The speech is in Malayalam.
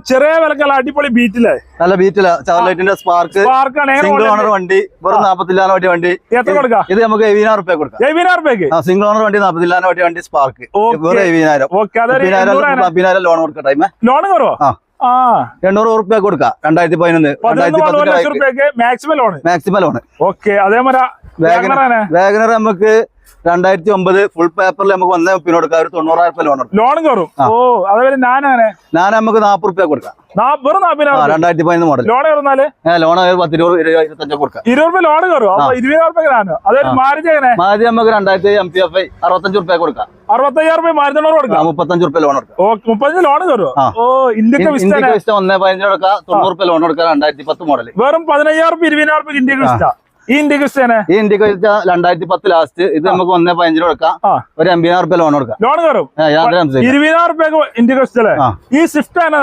ചെറിയ വിലക്കുള്ള അടിപൊളി ബീറ്റിലെ നല്ല ബീറ്റില ചവർലൈറ്റിന്റെ സ്പാർക്ക് സിംഗിൾ ഓണർ വണ്ടി വെറും 40,000 വണ്ടി. എത്ര കൊടുക്കാം? ഇത് നമുക്ക് 70,000 കൊടുക്കാം. 70,000 സിംഗിൾ ഓണർ വണ്ടി 40,000 വണ്ടി സ്പാർക്ക് വെറും 70,000 ലോൺ കൊടുക്കാം. ടൈം ലോൺ കുറവോ? 800 കൊടുക്കാം. 2011 മാക്സിമം ലോൺ. ഓക്കെ. അതേപോലെ വാഗനർ നമുക്ക് 2009 ഫുൾ പേപ്പറിൽ നമുക്ക് 1 കൊടുക്കാം. ഒരു 90,000 ലോൺ കയറും. ഓ അതേപോലെ ഞാൻ നമുക്ക് 40 കൊടുക്കാം. 2011 മോഡൽ ലോൺ കയറുന്നാല് ലോൺ 10, 20, 25 കൊടുക്കാം. 20 ലോൺ കയറും. 20,000 അതായത് മാരുതി എങ്ങനെ? മാരുതി നമുക്ക് 2000 MPF 65 കൊടുക്കാം. 65,000 മാരുതി കൊടുക്കാം. 35 ലോൺ കൊടുക്കാം. 35 ലോൺ കയറും. ഓ ഇന്ത്യക്ക് 1.15 കൊടുക്കാം. 90 ലോൺ കൊടുക്കാം. 2010 മോഡൽ വെറും 15,000 20,000 ഇന്ത്യക്ക് ഇഷ്ടം. ഈ ഇന്ത്യക്ക് 2010 ലാസ്റ്റ്. ഇത് നമുക്ക് 1.15 കൊടുക്കാം. ഒരു 80,000 ലോൺ കൊടുക്കാം. ലോൺ കയറും. 20,000 ഇന്ത്യക്ക് ഇഷ്ടല്ലേ? ഈ സ്വിഫ്റ്റ്